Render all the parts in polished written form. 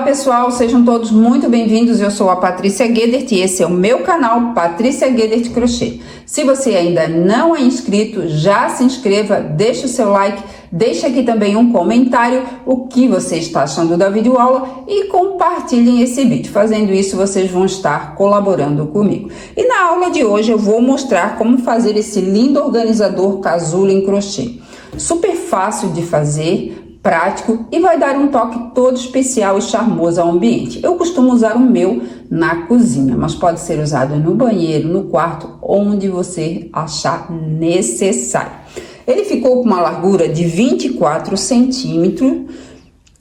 pessoal, sejam todos muito bem-vindos. Eu sou a Patrícia Guedert e esse é o meu canal Patrícia Guedert Crochê. Se você ainda não é inscrito, já se inscreva, deixe o seu like, deixe aqui também um comentário o que você está achando da videoaula e compartilhem esse vídeo. Fazendo isso, vocês vão estar colaborando comigo. E na aula de hoje eu vou mostrar como fazer esse lindo organizador casulo em crochê. Super fácil de fazer, prático e vai dar um toque todo especial e charmoso ao ambiente. Eu costumo usar o meu na cozinha, mas pode ser usado no banheiro, no quarto, onde você achar necessário. Ele ficou com uma largura de 24 centímetros,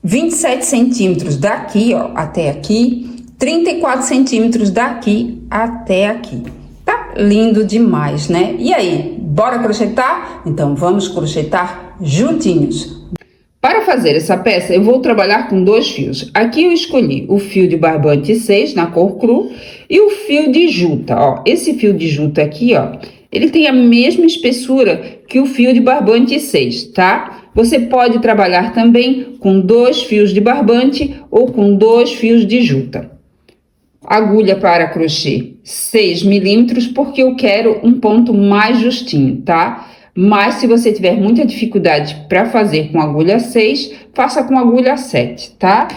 27 centímetros daqui, ó, até aqui, 34 centímetros daqui até aqui. Tá lindo demais, né? E aí, bora crochetar? Então vamos crochetar juntinhos. Para fazer essa peça, eu vou trabalhar com dois fios. Aqui eu escolhi o fio de barbante 6 na cor cru e o fio de juta, ó. Esse fio de juta aqui, ó, ele tem a mesma espessura que o fio de barbante 6, tá? Você pode trabalhar também com dois fios de barbante ou com dois fios de juta. Agulha para crochê 6 milímetros, porque eu quero um ponto mais justinho, tá? Mas se você tiver muita dificuldade para fazer com agulha 6, faça com agulha 7, tá?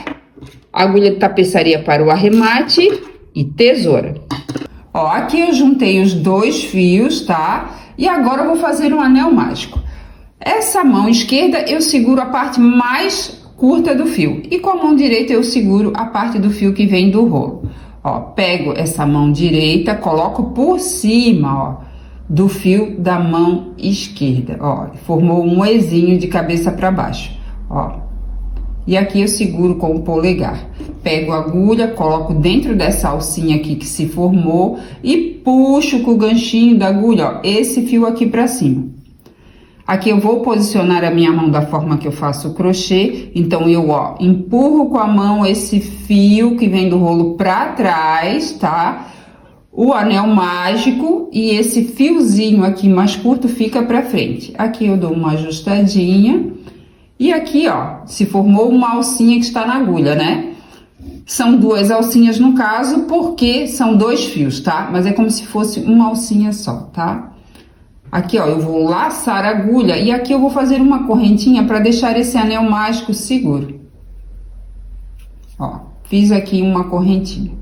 Agulha de tapeçaria para o arremate e tesoura. Ó, aqui eu juntei os dois fios, tá? E agora eu vou fazer um anel mágico. Essa mão esquerda eu seguro a parte mais curta do fio e com a mão direita eu seguro a parte do fio que vem do rolo. Ó, pego essa mão direita, coloco por cima, ó, do fio da mão esquerda, ó, formou um Ezinho de cabeça para baixo, ó. E aqui eu seguro com o polegar. Pego a agulha, coloco dentro dessa alcinha aqui que se formou e puxo com o ganchinho da agulha, ó, esse fio aqui para cima. Aqui eu vou posicionar a minha mão da forma que eu faço o crochê, então eu, ó, empurro com a mão esse fio que vem do rolo para trás, tá? O anel mágico e esse fiozinho aqui mais curto fica pra frente. Aqui eu dou uma ajustadinha e aqui, ó, se formou uma alcinha que está na agulha, né? São duas alcinhas no caso, porque são dois fios, tá? Mas é como se fosse uma alcinha só, tá? Aqui, ó, eu vou laçar a agulha e aqui eu vou fazer uma correntinha para deixar esse anel mágico seguro. Ó, fiz aqui uma correntinha.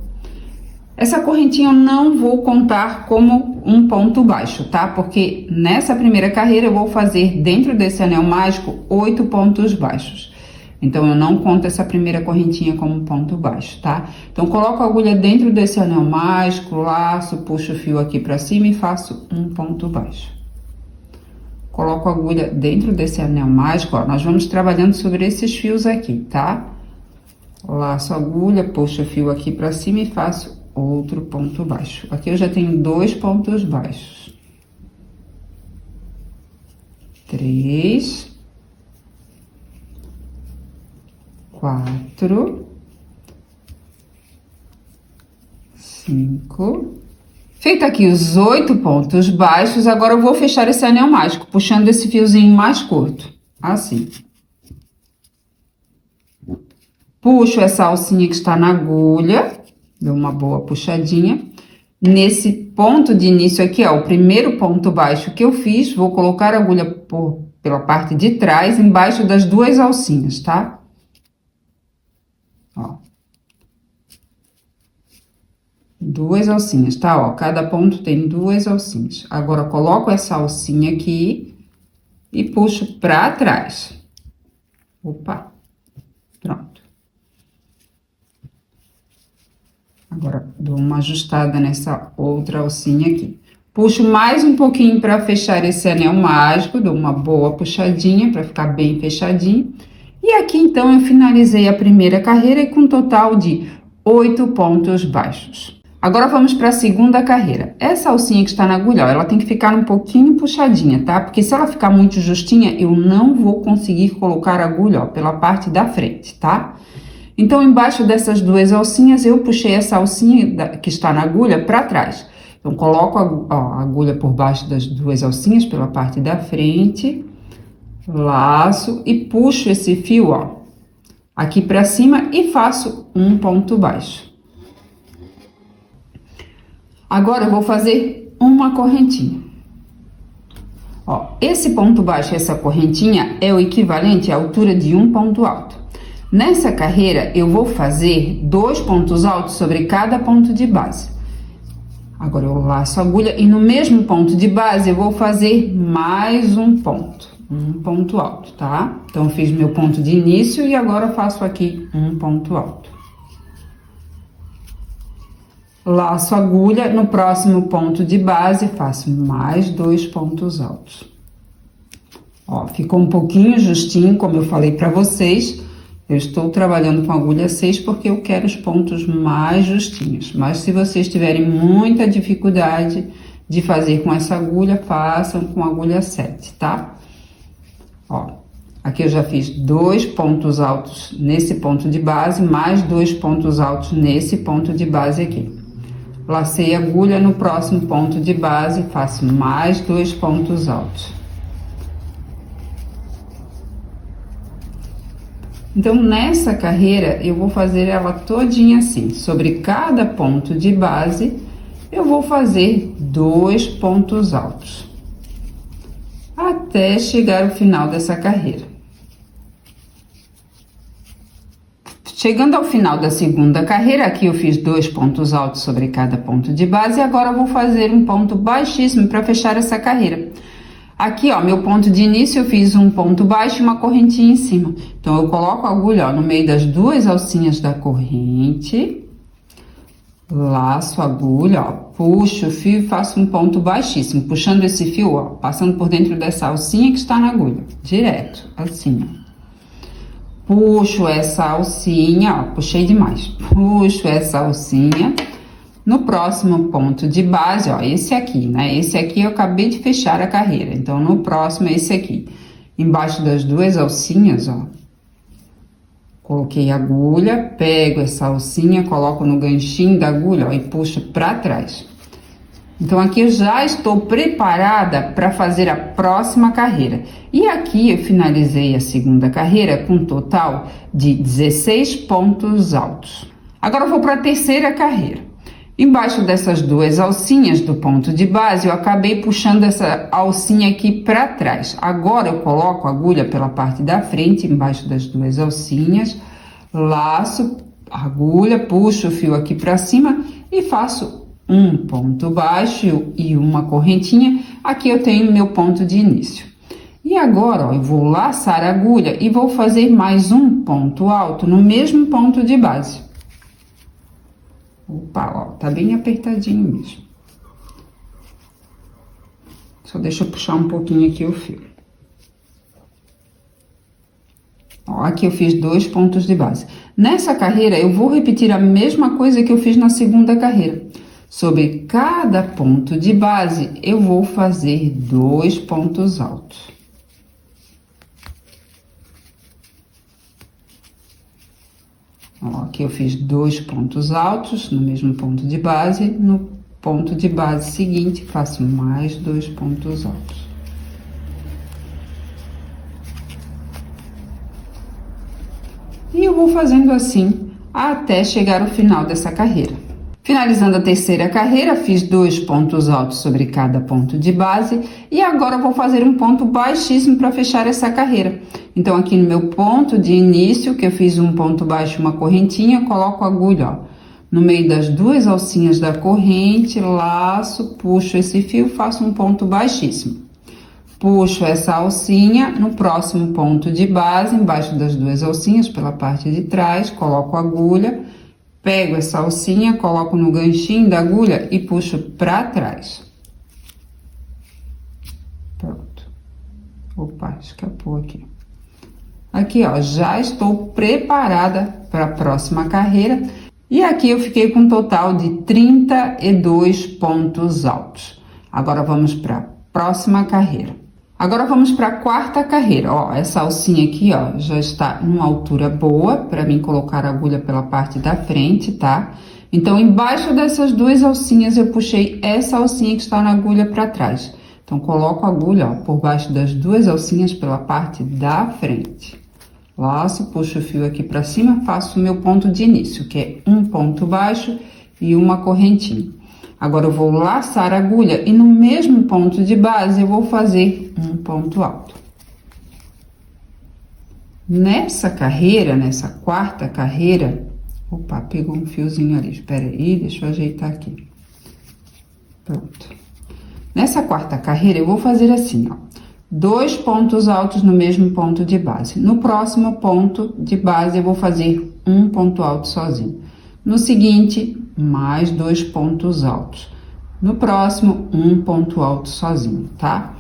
Essa correntinha eu não vou contar como um ponto baixo, tá? Porque nessa primeira carreira eu vou fazer dentro desse anel mágico 8 pontos baixos. Então, eu não conto essa primeira correntinha como ponto baixo, tá? Então, coloco a agulha dentro desse anel mágico, laço, puxo o fio aqui pra cima e faço um ponto baixo. Coloco a agulha dentro desse anel mágico, ó, nós vamos trabalhando sobre esses fios aqui, tá? Laço a agulha, puxo o fio aqui pra cima e faço outro ponto baixo. Aqui eu já tenho 2 pontos baixos. 3, 4, 5. Feito aqui os 8 pontos baixos, agora eu vou fechar esse anel mágico, puxando esse fiozinho mais curto, assim. Puxo essa alcinha que está na agulha. Dou uma boa puxadinha. Nesse ponto de início aqui, ó, o primeiro ponto baixo que eu fiz, vou colocar a agulha pela parte de trás, embaixo das duas alcinhas, tá? Ó. Duas alcinhas, tá? Ó, cada ponto tem duas alcinhas. Agora, coloco essa alcinha aqui e puxo pra trás. Opa! Pronto. Agora, dou uma ajustada nessa outra alcinha aqui. Puxo mais um pouquinho para fechar esse anel mágico, dou uma boa puxadinha para ficar bem fechadinho. E aqui, então, eu finalizei a primeira carreira com um total de 8 pontos baixos. Agora, vamos para a segunda carreira. Essa alcinha que está na agulha, ó, ela tem que ficar um pouquinho puxadinha, tá? Porque se ela ficar muito justinha, eu não vou conseguir colocar a agulha, ó, pela parte da frente, tá? Então, embaixo dessas duas alcinhas, eu puxei essa alcinha que está na agulha para trás. Então, coloco a agulha por baixo das duas alcinhas, pela parte da frente, laço e puxo esse fio, ó, aqui pra cima e faço um ponto baixo. Agora, eu vou fazer uma correntinha. Ó, esse ponto baixo, essa correntinha, é o equivalente à altura de um ponto alto. Nessa carreira, eu vou fazer 2 pontos altos sobre cada ponto de base. Agora, eu laço a agulha e no mesmo ponto de base, eu vou fazer mais um ponto alto, tá? Então, eu fiz meu ponto de início e agora eu faço aqui um ponto alto. Laço a agulha, no próximo ponto de base, faço mais 2 pontos altos. Ó, ficou um pouquinho justinho, como eu falei pra vocês. Eu estou trabalhando com agulha 6 porque eu quero os pontos mais justinhos. Mas se vocês tiverem muita dificuldade de fazer com essa agulha, façam com agulha 7, tá? Ó, aqui eu já fiz 2 pontos altos nesse ponto de base, mais 2 pontos altos nesse ponto de base aqui. Lacei a agulha, no próximo ponto de base, faço mais 2 pontos altos. Então, nessa carreira, eu vou fazer ela todinha assim. Sobre cada ponto de base, eu vou fazer 2 pontos altos. Até chegar ao final dessa carreira. Chegando ao final da segunda carreira, aqui eu fiz 2 pontos altos sobre cada ponto de base e agora eu vou fazer um ponto baixíssimo para fechar essa carreira. Aqui, ó, meu ponto de início eu fiz um ponto baixo e uma correntinha em cima. Então, eu coloco a agulha, ó, no meio das 2 alcinhas da corrente, laço a agulha, ó, puxo o fio e faço um ponto baixíssimo, puxando esse fio, ó, passando por dentro dessa alcinha que está na agulha, direto, assim, ó. Puxo essa alcinha, ó, puxei demais. Puxo essa alcinha. No próximo ponto de base, ó, esse aqui, né? Esse aqui eu acabei de fechar a carreira. Então, no próximo é esse aqui. Embaixo das 2 alcinhas, ó. Coloquei a agulha, pego essa alcinha, coloco no ganchinho da agulha, ó, e puxo pra trás. Então, aqui eu já estou preparada para fazer a próxima carreira. E aqui eu finalizei a segunda carreira com um total de 16 pontos altos. Agora eu vou para a terceira carreira. Embaixo dessas 2 alcinhas do ponto de base, eu acabei puxando essa alcinha aqui para trás. Agora eu coloco a agulha pela parte da frente, embaixo das 2 alcinhas, laço a agulha, puxo o fio aqui para cima e faço um ponto baixo e uma correntinha. Aqui eu tenho meu ponto de início. E agora, ó, eu vou laçar a agulha e vou fazer mais um ponto alto no mesmo ponto de base. Opa, ó, tá bem apertadinho mesmo. Só deixa eu puxar um pouquinho aqui o fio. Ó, aqui eu fiz 2 pontos de base. Nessa carreira, eu vou repetir a mesma coisa que eu fiz na segunda carreira. Sobre cada ponto de base, eu vou fazer 2 pontos altos. Ó, aqui eu fiz 2 pontos altos no mesmo ponto de base. No ponto de base seguinte, faço mais 2 pontos altos. E eu vou fazendo assim até chegar ao final dessa carreira. Finalizando a terceira carreira, fiz 2 pontos altos sobre cada ponto de base e agora vou fazer um ponto baixíssimo para fechar essa carreira. Então, aqui no meu ponto de início, que eu fiz um ponto baixo e uma correntinha, coloco a agulha, ó, no meio das 2 alcinhas da corrente, laço, puxo esse fio, faço um ponto baixíssimo. Puxo essa alcinha, no próximo ponto de base, embaixo das 2 alcinhas, pela parte de trás, coloco a agulha. Pego essa alcinha, coloco no ganchinho da agulha e puxo pra trás. Pronto. Opa, escapou aqui. Aqui, ó, já estou preparada para a próxima carreira. E aqui eu fiquei com um total de 32 pontos altos. Agora vamos para a próxima carreira. Agora vamos para a quarta carreira, ó, essa alcinha aqui, ó, já está numa altura boa para mim colocar a agulha pela parte da frente, tá? Então, embaixo dessas 2 alcinhas eu puxei essa alcinha que está na agulha para trás. Então, coloco a agulha, ó, por baixo das 2 alcinhas pela parte da frente. Laço, puxo o fio aqui pra cima, faço o meu ponto de início, que é um ponto baixo e uma correntinha. Agora, eu vou laçar a agulha e no mesmo ponto de base, eu vou fazer um ponto alto. Nessa carreira, nessa quarta carreira... Opa, pegou um fiozinho ali, espera aí, deixa eu ajeitar aqui. Pronto. Nessa quarta carreira, eu vou fazer assim, ó. 2 pontos altos no mesmo ponto de base. No próximo ponto de base, eu vou fazer um ponto alto sozinho. No seguinte, mais 2 pontos altos. No próximo, um ponto alto sozinho, tá?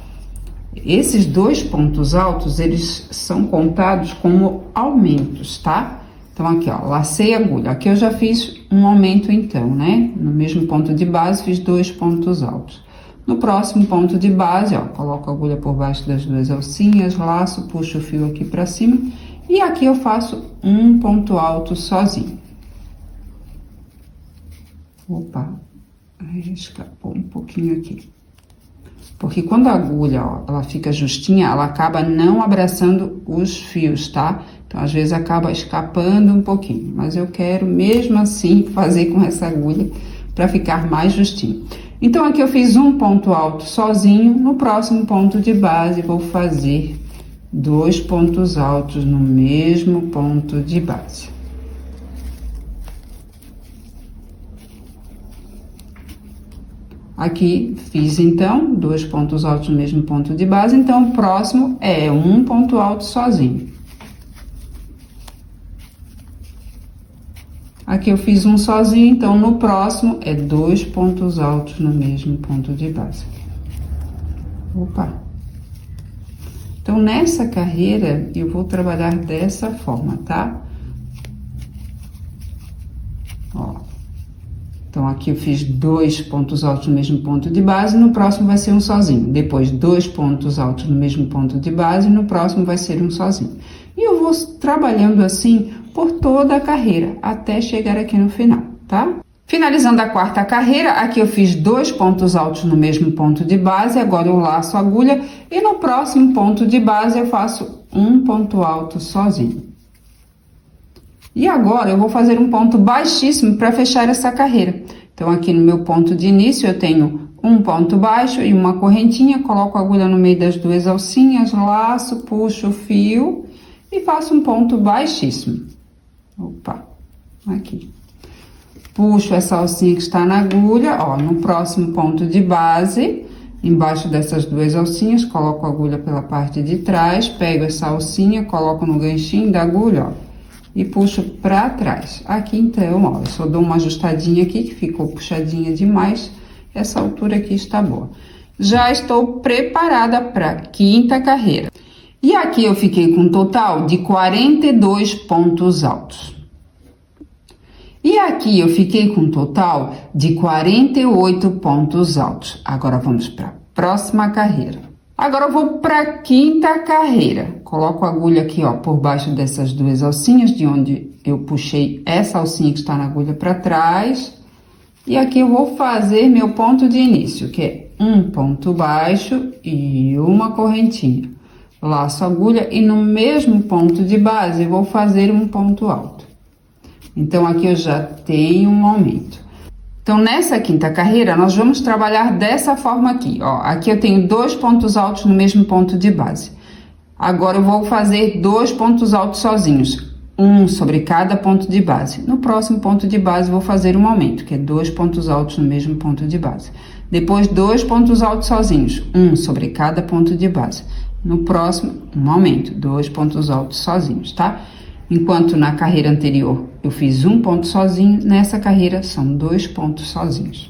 Esses 2 pontos altos, eles são contados como aumentos, tá? Então, aqui, ó, lacei a agulha. Aqui eu já fiz um aumento, então, né? No mesmo ponto de base, fiz 2 pontos altos. No próximo ponto de base, ó, coloco a agulha por baixo das 2 alcinhas, laço, puxo o fio aqui pra cima. E aqui eu faço um ponto alto sozinho. Opa, aí escapou um pouquinho aqui. Porque quando a agulha, ó, ela fica justinha, ela acaba não abraçando os fios, tá? Então, às vezes, acaba escapando um pouquinho. Mas eu quero, mesmo assim, fazer com essa agulha para ficar mais justinho. Então, aqui eu fiz um ponto alto sozinho. No próximo ponto de base, vou fazer 2 pontos altos no mesmo ponto de base. Aqui, fiz, então, 2 pontos altos no mesmo ponto de base. Então, o próximo é um ponto alto sozinho. Aqui eu fiz um sozinho, então, no próximo é 2 pontos altos no mesmo ponto de base. Opa! Então, nessa carreira, eu vou trabalhar dessa forma, tá? Ó. Então, aqui eu fiz 2 pontos altos no mesmo ponto de base, no próximo vai ser um sozinho. Depois, 2 pontos altos no mesmo ponto de base, no próximo vai ser um sozinho. E eu vou trabalhando assim por toda a carreira, até chegar aqui no final, tá? Finalizando a quarta carreira, aqui eu fiz 2 pontos altos no mesmo ponto de base, agora eu laço a agulha e no próximo ponto de base eu faço um ponto alto sozinho. E agora, eu vou fazer um ponto baixíssimo para fechar essa carreira. Então, aqui no meu ponto de início, eu tenho um ponto baixo e uma correntinha, coloco a agulha no meio das 2 alcinhas, laço, puxo o fio e faço um ponto baixíssimo. Opa, aqui. Puxo essa alcinha que está na agulha, ó, no próximo ponto de base, embaixo dessas 2 alcinhas, coloco a agulha pela parte de trás, pego essa alcinha, coloco no ganchinho da agulha, ó. E puxo pra trás. Aqui, então, ó, eu só dou uma ajustadinha aqui, que ficou puxadinha demais. Essa altura aqui está boa. Já estou preparada pra quinta carreira. E aqui eu fiquei com um total de 42 pontos altos. E aqui eu fiquei com um total de 48 pontos altos. Agora, vamos pra próxima carreira. Agora, eu vou pra quinta carreira. Coloco a agulha aqui, ó, por baixo dessas 2 alcinhas, de onde eu puxei essa alcinha que está na agulha pra trás. E aqui eu vou fazer meu ponto de início, que é um ponto baixo e uma correntinha. Laço a agulha e no mesmo ponto de base, eu vou fazer um ponto alto. Então, aqui eu já tenho um aumento. Então, nessa quinta carreira, nós vamos trabalhar dessa forma aqui, ó. Aqui eu tenho 2 pontos altos no mesmo ponto de base. Agora, eu vou fazer 2 pontos altos sozinhos, um sobre cada ponto de base. No próximo ponto de base, vou fazer um aumento, que é 2 pontos altos no mesmo ponto de base. Depois, 2 pontos altos sozinhos, um sobre cada ponto de base. No próximo, um aumento, 2 pontos altos sozinhos, tá? Enquanto na carreira anterior eu fiz um ponto sozinho, nessa carreira são 2 pontos sozinhos.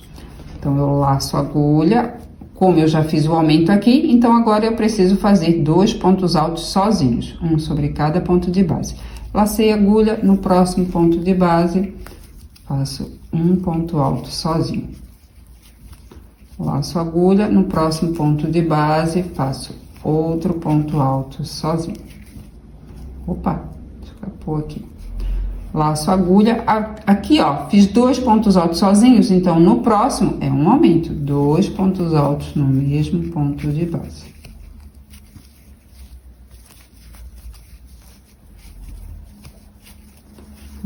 Então, eu laço a agulha, como eu já fiz o aumento aqui, então agora eu preciso fazer 2 pontos altos sozinhos, um sobre cada ponto de base. Lacei a agulha, no próximo ponto de base, faço um ponto alto sozinho. Laço a agulha, no próximo ponto de base, faço outro ponto alto sozinho. Opa, escapou aqui. Laço a agulha, aqui ó, fiz 2 pontos altos sozinhos, então no próximo é um aumento, 2 pontos altos no mesmo ponto de base.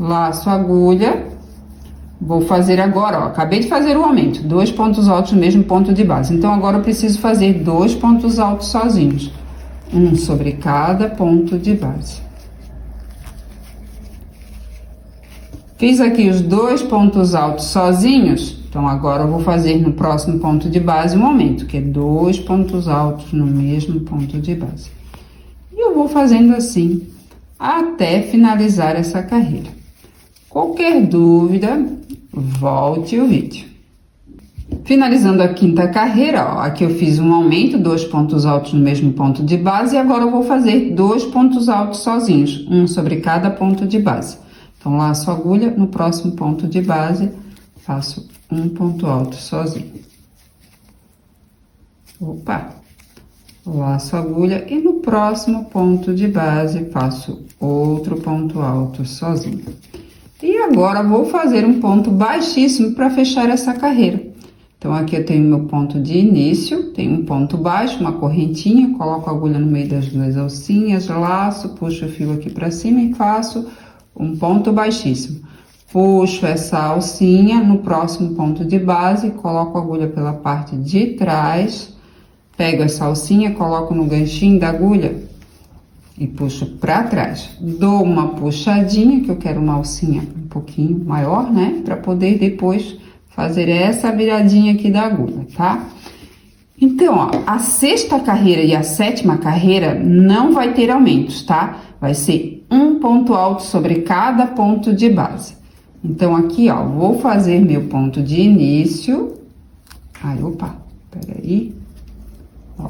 laço a agulha, vou fazer agora, ó, acabei de fazer o aumento, 2 pontos altos no mesmo ponto de base. Então, agora eu preciso fazer 2 pontos altos sozinhos, um sobre cada ponto de base. Fiz aqui os 2 pontos altos sozinhos, então agora eu vou fazer no próximo ponto de base um aumento, que é 2 pontos altos no mesmo ponto de base. E eu vou fazendo assim, até finalizar essa carreira. Qualquer dúvida, volte o vídeo. Finalizando a quinta carreira, ó, aqui eu fiz um aumento, 2 pontos altos no mesmo ponto de base, e agora eu vou fazer 2 pontos altos sozinhos, um sobre cada ponto de base. Então, laço a agulha, no próximo ponto de base, faço um ponto alto sozinho. Opa! Laço a agulha e no próximo ponto de base, faço outro ponto alto sozinho. E agora, vou fazer um ponto baixíssimo para fechar essa carreira. Então, aqui eu tenho meu ponto de início, tenho um ponto baixo, uma correntinha, coloco a agulha no meio das duas alcinhas, laço, puxo o fio aqui para cima e faço um ponto baixíssimo. Puxo essa alcinha no próximo ponto de base, coloco a agulha pela parte de trás, pego essa alcinha, coloco no ganchinho da agulha e puxo para trás. Dou uma puxadinha, que eu quero uma alcinha um pouquinho maior, né? Para poder depois fazer essa viradinha aqui da agulha, tá? Então, ó, a sexta carreira e a sétima carreira não vai ter aumentos, tá? Vai ser um ponto alto sobre cada ponto de base. Então, aqui, ó, vou fazer meu ponto de início. Ai, opa, peraí. Ó.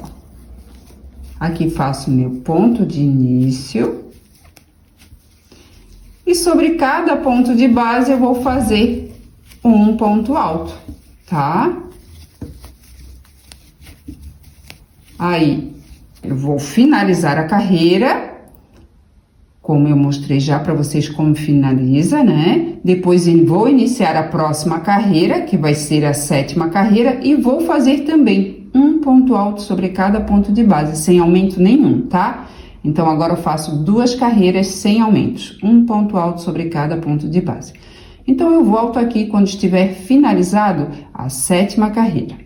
Aqui faço meu ponto de início. E sobre cada ponto de base, eu vou fazer um ponto alto, tá? Aí, eu vou finalizar a carreira, como eu mostrei já para vocês como finaliza, né? Depois eu vou iniciar a próxima carreira, que vai ser a sétima carreira, e vou fazer também um ponto alto sobre cada ponto de base, sem aumento nenhum, tá? Então, agora eu faço 2 carreiras sem aumentos, um ponto alto sobre cada ponto de base. Então, eu volto aqui quando estiver finalizado a sétima carreira.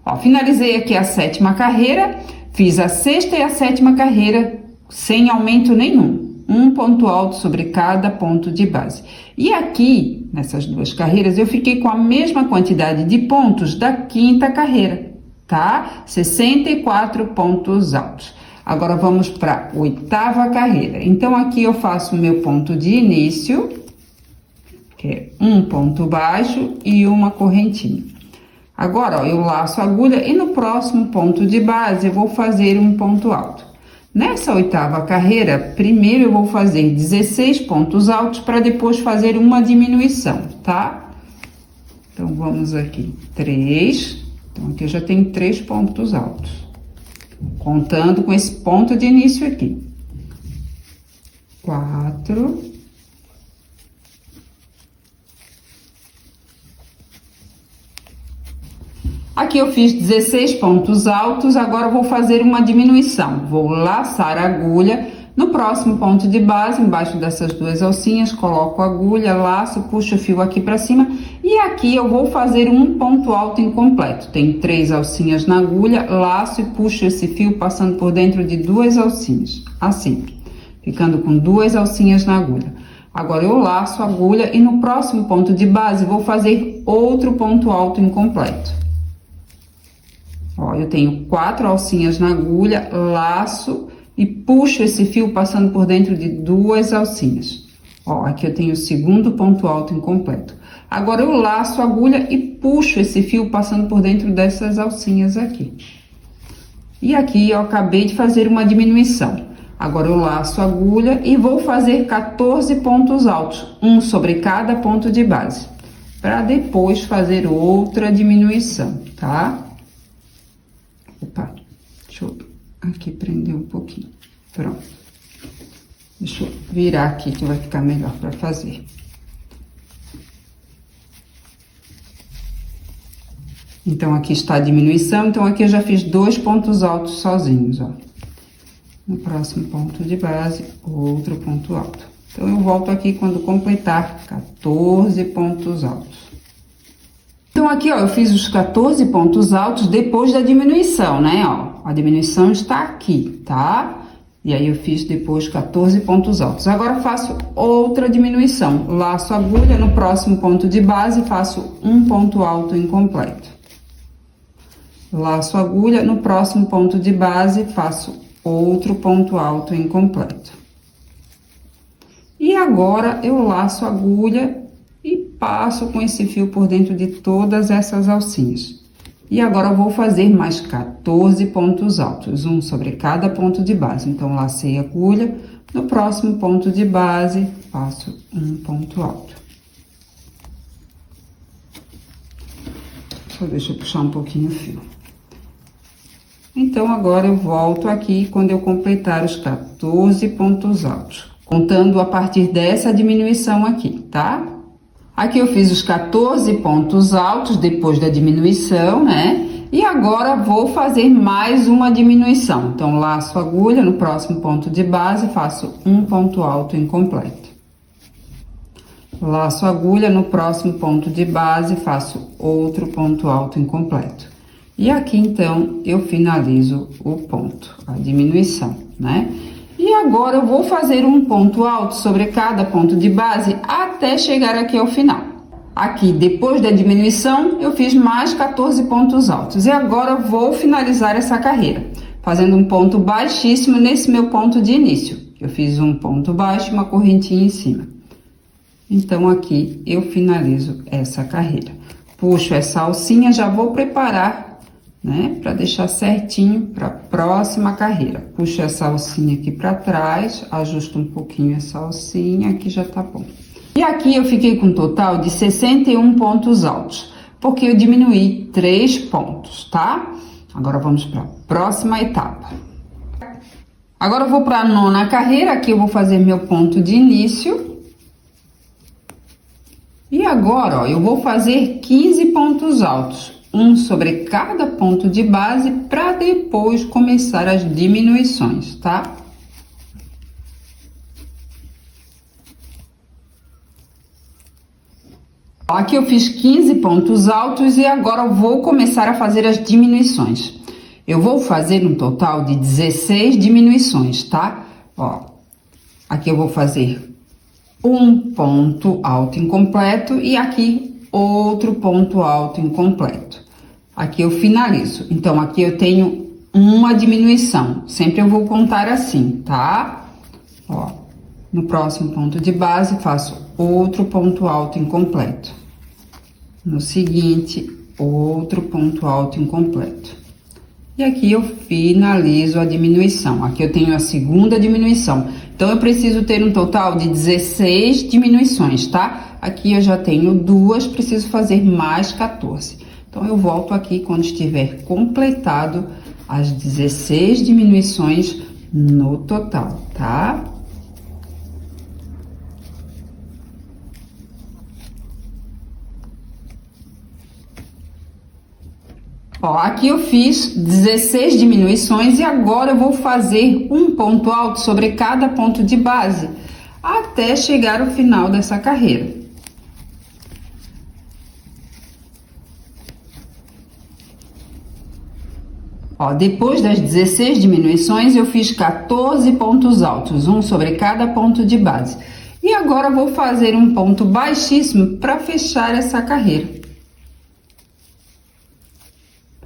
Ó, finalizei aqui a sétima carreira, fiz a sexta e a sétima carreira sem aumento nenhum, um ponto alto sobre cada ponto de base. E aqui, nessas 2 carreiras, eu fiquei com a mesma quantidade de pontos da quinta carreira, tá? 64 pontos altos. Agora, vamos para a oitava carreira. Então, aqui eu faço o meu ponto de início, que é um ponto baixo e uma correntinha. Agora, ó, eu laço a agulha e no próximo ponto de base eu vou fazer um ponto alto. Nessa oitava carreira, primeiro eu vou fazer 16 pontos altos para depois fazer uma diminuição, tá? Então, vamos aqui, 3. Então, aqui eu já tenho 3 pontos altos, contando com esse ponto de início aqui. 4. Aqui eu fiz 16 pontos altos, agora eu vou fazer uma diminuição. Vou laçar a agulha no próximo ponto de base, embaixo dessas 2 alcinhas, coloco a agulha, laço, puxo o fio aqui pra cima e aqui eu vou fazer um ponto alto incompleto. Tem 3 alcinhas na agulha, laço e puxo esse fio passando por dentro de 2 alcinhas, assim, ficando com 2 alcinhas na agulha. Agora eu laço a agulha e no próximo ponto de base vou fazer outro ponto alto incompleto. Ó, eu tenho 4 alcinhas na agulha, laço e puxo esse fio passando por dentro de 2 alcinhas. Ó, aqui eu tenho o segundo ponto alto incompleto. Agora eu laço a agulha e puxo esse fio passando por dentro dessas alcinhas aqui. E aqui eu acabei de fazer uma diminuição. Agora eu laço a agulha e vou fazer 14 pontos altos, um sobre cada ponto de base, para depois fazer outra diminuição, tá? Opa, deixa eu aqui prender um pouquinho. Pronto. Deixa eu virar aqui que vai ficar melhor para fazer. Então, aqui está a diminuição. Então, aqui eu já fiz 2 pontos altos sozinhos, ó. No próximo ponto de base, outro ponto alto. Então, eu volto aqui quando completar 14 pontos altos. Então, aqui, ó, eu fiz os 14 pontos altos depois da diminuição, né, ó. A diminuição está aqui, tá? E aí, eu fiz depois 14 pontos altos. Agora, faço outra diminuição. Laço a agulha no próximo ponto de base, faço um ponto alto incompleto. Laço a agulha no próximo ponto de base, faço outro ponto alto incompleto. E agora, eu laço a agulha e passo com esse fio por dentro de todas essas alcinhas. E agora, eu vou fazer mais 14 pontos altos, um sobre cada ponto de base. Então, lacei a agulha, no próximo ponto de base, faço um ponto alto. Só deixa eu puxar um pouquinho o fio. Então, agora eu volto aqui quando eu completar os 14 pontos altos, contando a partir dessa diminuição aqui, tá? Aqui eu fiz os 14 pontos altos depois da diminuição, né? E agora vou fazer mais uma diminuição. Então, laço a agulha no próximo ponto de base, faço um ponto alto incompleto. Laço a agulha no próximo ponto de base, faço outro ponto alto incompleto. E aqui, então, eu finalizo o ponto, a diminuição, né? E agora, eu vou fazer um ponto alto sobre cada ponto de base até chegar aqui ao final. Aqui, depois da diminuição, eu fiz mais 14 pontos altos. E agora, vou finalizar essa carreira, fazendo um ponto baixíssimo nesse meu ponto de início. Eu fiz um ponto baixo e uma correntinha em cima. Então, aqui, eu finalizo essa carreira. Puxo essa alcinha, já vou preparar, né, para deixar certinho para a próxima carreira. Puxo essa alcinha aqui para trás, ajusto um pouquinho essa alcinha, aqui já tá bom. E aqui eu fiquei com um total de 61 pontos altos, porque eu diminuí 3 pontos, tá? Agora vamos para a próxima etapa. Agora eu vou para a 9ª carreira, aqui eu vou fazer meu ponto de início. E agora, ó, eu vou fazer 15 pontos altos. Um sobre cada ponto de base, para depois começar as diminuições, tá? Aqui eu fiz 15 pontos altos e agora eu vou começar a fazer as diminuições. Eu vou fazer um total de 16 diminuições, tá? Ó, aqui eu vou fazer um ponto alto incompleto e aqui outro ponto alto incompleto. Aqui eu finalizo. Então, aqui eu tenho uma diminuição. Sempre eu vou contar assim, tá? Ó, no próximo ponto de base, faço outro ponto alto incompleto. No seguinte, outro ponto alto incompleto. E aqui eu finalizo a diminuição. Aqui eu tenho a segunda diminuição. Então, eu preciso ter um total de 16 diminuições, tá? Aqui eu já tenho 2, preciso fazer mais 14. Então, eu volto aqui quando estiver completado as 16 diminuições no total, tá? Ó, aqui eu fiz 16 diminuições e agora eu vou fazer um ponto alto sobre cada ponto de base até chegar ao final dessa carreira. Ó, depois das 16 diminuições, eu fiz 14 pontos altos, um sobre cada ponto de base. E agora, eu vou fazer um ponto baixíssimo para fechar essa carreira.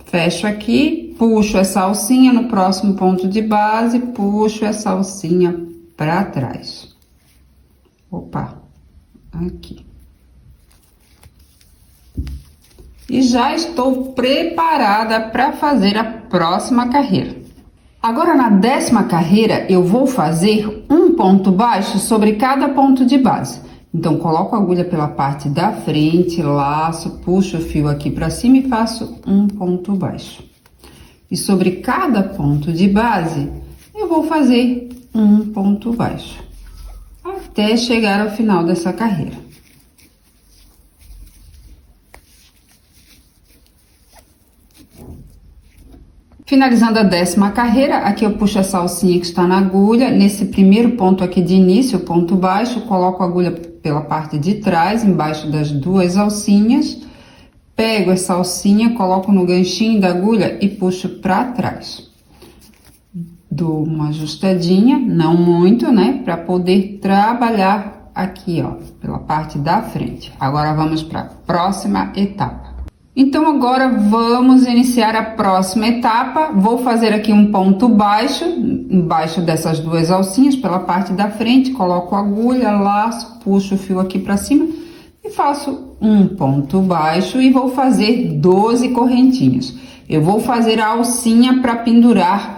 Fecho aqui, puxo essa alcinha no próximo ponto de base, puxo essa alcinha para trás. Opa, aqui. E já estou preparada para fazer a próxima carreira. Agora, na 10ª carreira, eu vou fazer um ponto baixo sobre cada ponto de base. Então, coloco a agulha pela parte da frente, laço, puxo o fio aqui para cima e faço um ponto baixo. E sobre cada ponto de base, eu vou fazer um ponto baixo, até chegar ao final dessa carreira. Finalizando a 10ª carreira, aqui eu puxo essa alcinha que está na agulha, nesse primeiro ponto aqui de início, o ponto baixo, coloco a agulha pela parte de trás, embaixo das 2 alcinhas, pego essa alcinha, coloco no ganchinho da agulha e puxo para trás. Dou uma ajustadinha, não muito, né, para poder trabalhar aqui, ó, pela parte da frente. Agora vamos para a próxima etapa. Então, agora vamos iniciar a próxima etapa. Vou fazer aqui um ponto baixo, embaixo dessas 2 alcinhas, pela parte da frente, coloco a agulha, laço, puxo o fio aqui para cima e faço um ponto baixo e vou fazer 12 correntinhas. Eu vou fazer a alcinha para pendurar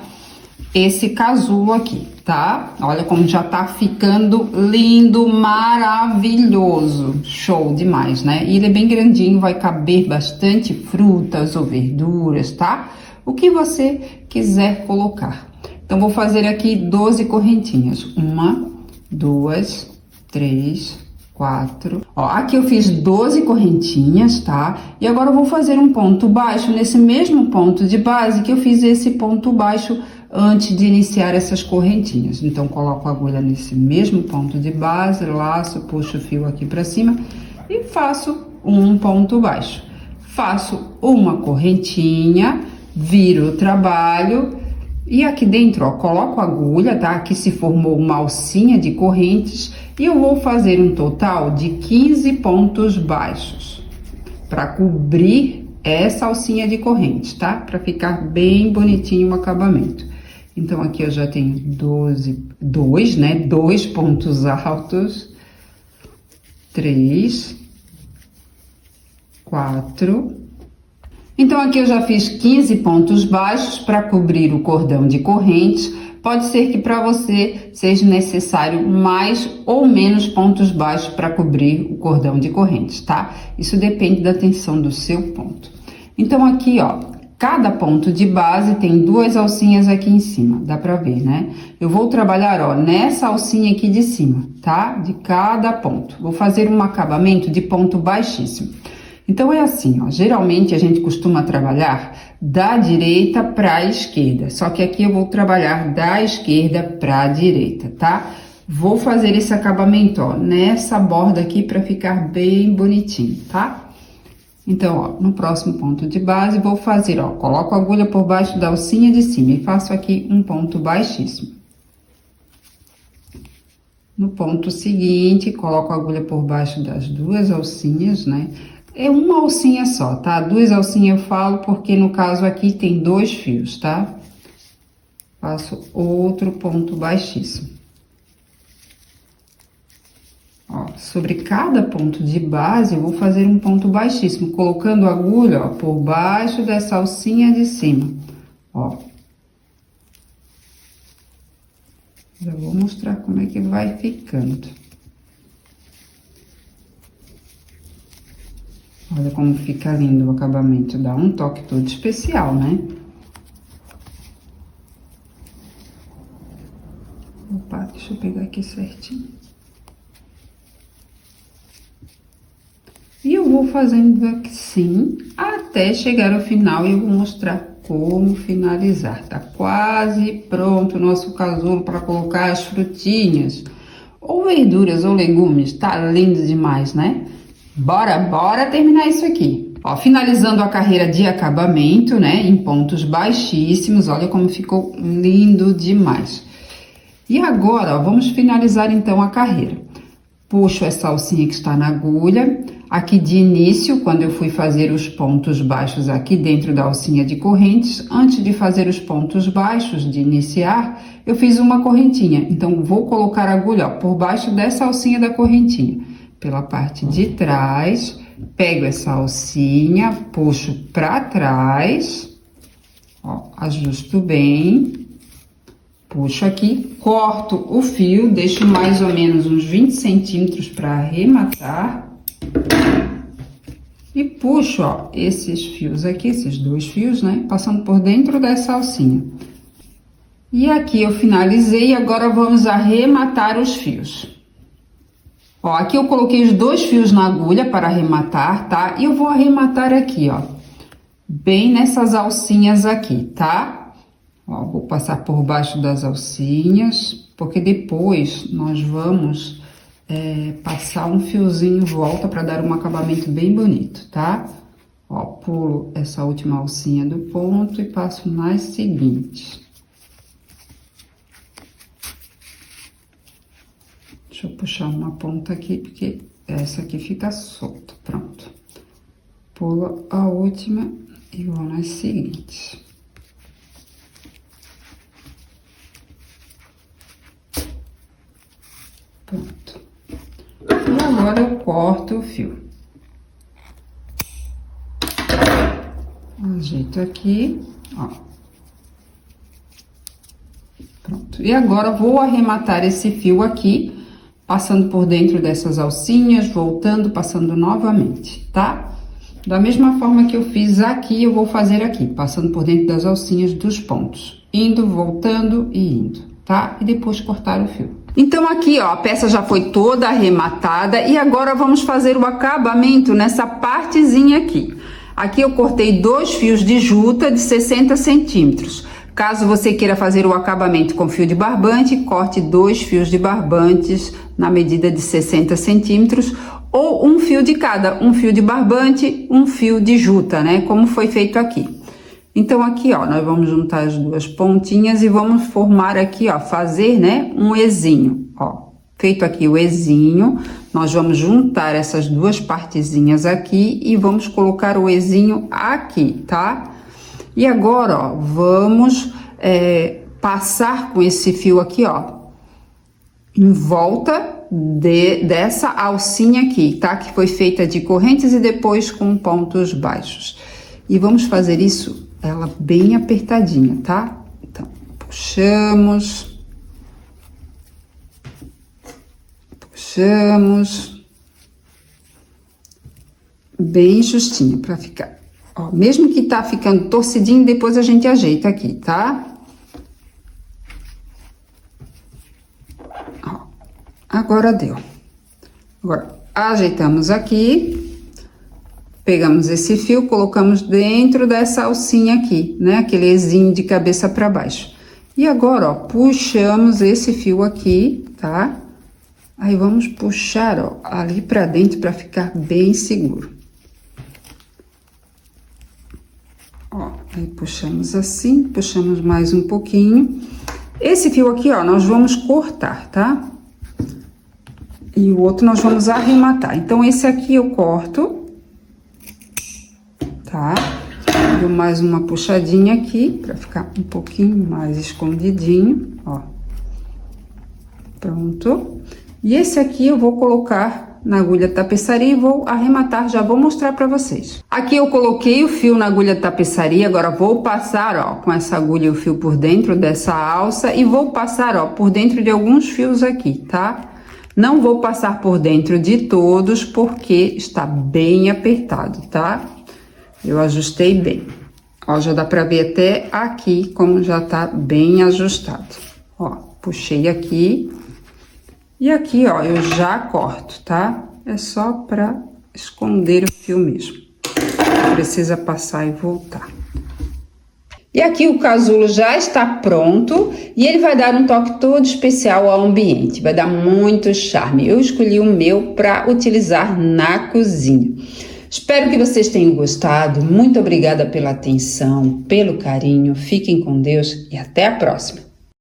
esse casulo aqui, tá? Olha como já tá ficando lindo, maravilhoso, show demais, né? E ele é bem grandinho, vai caber bastante frutas ou verduras, tá? O que você quiser colocar. Então, vou fazer aqui 12 correntinhas. 1, 2, 3, 4. Ó, aqui eu fiz 12 correntinhas, tá? E agora eu vou fazer um ponto baixo nesse mesmo ponto de base que eu fiz esse ponto baixo antes de iniciar essas correntinhas. Então, coloco a agulha nesse mesmo ponto de base, laço, puxo o fio aqui para cima e faço um ponto baixo. Faço uma correntinha, viro o trabalho e aqui dentro, ó, coloco a agulha, tá? Aqui se formou uma alcinha de correntes e eu vou fazer um total de 15 pontos baixos para cobrir essa alcinha de correntes, tá? Para ficar bem bonitinho o acabamento. Então, aqui eu já tenho 2 pontos altos, 3, 4. Então, aqui eu já fiz 15 pontos baixos para cobrir o cordão de correntes. Pode ser que para você seja necessário mais ou menos pontos baixos para cobrir o cordão de correntes, tá? Isso depende da tensão do seu ponto. Então, aqui, ó, cada ponto de base tem 2 alcinhas aqui em cima, dá pra ver, né? Eu vou trabalhar, ó, nessa alcinha aqui de cima, tá? De cada ponto. Vou fazer um acabamento de ponto baixíssimo. Então, é assim, ó, geralmente a gente costuma trabalhar da direita pra esquerda, só que aqui eu vou trabalhar da esquerda pra direita, tá? Vou fazer esse acabamento, ó, nessa borda aqui pra ficar bem bonitinho, tá? Então, ó, no próximo ponto de base, vou fazer, ó, coloco a agulha por baixo da alcinha de cima e faço aqui um ponto baixíssimo. No ponto seguinte, coloco a agulha por baixo das 2 alcinhas, né? É uma alcinha só, tá? 2 alcinhas eu falo porque no caso aqui tem 2 fios, tá? Faço outro ponto baixíssimo. Ó, sobre cada ponto de base, eu vou fazer um ponto baixíssimo, colocando a agulha, ó, por baixo dessa alcinha de cima, ó. Já vou mostrar como é que vai ficando. Olha como fica lindo o acabamento, dá um toque todo especial, né? Opa, deixa eu pegar aqui certinho. E eu vou fazendo assim, até chegar ao final e eu vou mostrar como finalizar. Tá quase pronto o nosso casulo para colocar as frutinhas, ou verduras, ou legumes. Tá lindo demais, né? Bora terminar isso aqui. Ó, finalizando a carreira de acabamento, né, em pontos baixíssimos. Olha como ficou lindo demais. E agora, ó, vamos finalizar então a carreira. Puxo essa alcinha que está na agulha. Aqui de início, quando eu fui fazer os pontos baixos aqui dentro da alcinha de correntes, antes de fazer os pontos baixos, de iniciar, eu fiz uma correntinha. Então, vou colocar a agulha, ó, por baixo dessa alcinha da correntinha. Pela parte de trás, pego essa alcinha, puxo para trás, ó, ajusto bem. Puxo aqui, corto o fio, deixo mais ou menos uns 20 centímetros para arrematar. E puxo, ó, esses fios aqui, esses 2 fios, né? Passando por dentro dessa alcinha. E aqui eu finalizei, agora vamos arrematar os fios. Ó, aqui eu coloquei os 2 fios na agulha para arrematar, tá? E eu vou arrematar aqui, ó, bem nessas alcinhas aqui, tá? Ó, vou passar por baixo das alcinhas, porque depois nós vamos passar um fiozinho em volta para dar um acabamento bem bonito, tá? Ó, pulo essa última alcinha do ponto e passo nas seguintes. Deixa eu puxar uma ponta aqui, porque essa aqui fica solta. Pronto. Pulo a última e vou nas seguintes. Pronto. E agora eu corto o fio. Ajeito aqui, ó. Pronto. E agora vou arrematar esse fio aqui, passando por dentro dessas alcinhas, voltando, passando novamente, tá? Da mesma forma que eu fiz aqui, eu vou fazer aqui, passando por dentro das alcinhas dos pontos, indo, voltando e indo, tá? E depois cortar o fio. Então aqui, ó, a peça já foi toda arrematada e agora vamos fazer o acabamento nessa partezinha aqui. Aqui eu cortei 2 fios de juta de 60 centímetros. Caso você queira fazer o acabamento com fio de barbante, corte 2 fios de barbantes na medida de 60 centímetros ou um fio de cada, um fio de barbante, um fio de juta, né? Como foi feito aqui. Então aqui, ó, nós vamos juntar as duas pontinhas e vamos formar aqui, ó, fazer, né, um ezinho, ó. Feito aqui o ezinho, nós vamos juntar essas duas partezinhas aqui e vamos colocar o ezinho aqui, tá? E agora, ó, vamos passar com esse fio aqui, ó, em volta dessa alcinha aqui, tá? Que foi feita de correntes e depois com pontos baixos. E vamos fazer isso, ela bem apertadinha, tá? Então, puxamos, bem justinho pra ficar. Ó, mesmo que tá ficando torcidinho, depois a gente ajeita aqui, tá? Ó, agora deu. Agora, ajeitamos aqui, pegamos esse fio, colocamos dentro dessa alcinha aqui, né? Aquele ezinho de cabeça pra baixo. E agora, ó, puxamos esse fio aqui, tá? Aí, vamos puxar, ó, ali pra dentro pra ficar bem seguro. Ó, aí puxamos assim, puxamos mais um pouquinho. Esse fio aqui, ó, nós vamos cortar, tá? E o outro nós vamos arrematar. Então, esse aqui eu corto, tá? Dou mais uma puxadinha aqui, pra ficar um pouquinho mais escondidinho, ó. Pronto. E esse aqui eu vou colocar na agulha tapeçaria e vou arrematar, já vou mostrar pra vocês. Aqui eu coloquei o fio na agulha tapeçaria, agora vou passar, ó, com essa agulha e o fio por dentro dessa alça e vou passar, ó, por dentro de alguns fios aqui, tá? Não vou passar por dentro de todos, porque está bem apertado, tá? Eu ajustei bem. Ó, já dá pra ver até aqui como já tá bem ajustado. Ó, puxei aqui. E aqui, ó, eu já corto, tá? É só pra esconder o fio mesmo. Não precisa passar e voltar. E aqui o casulo já está pronto e ele vai dar um toque todo especial ao ambiente. Vai dar muito charme. Eu escolhi o meu para utilizar na cozinha. Espero que vocês tenham gostado. Muito obrigada pela atenção, pelo carinho. Fiquem com Deus e até a próxima.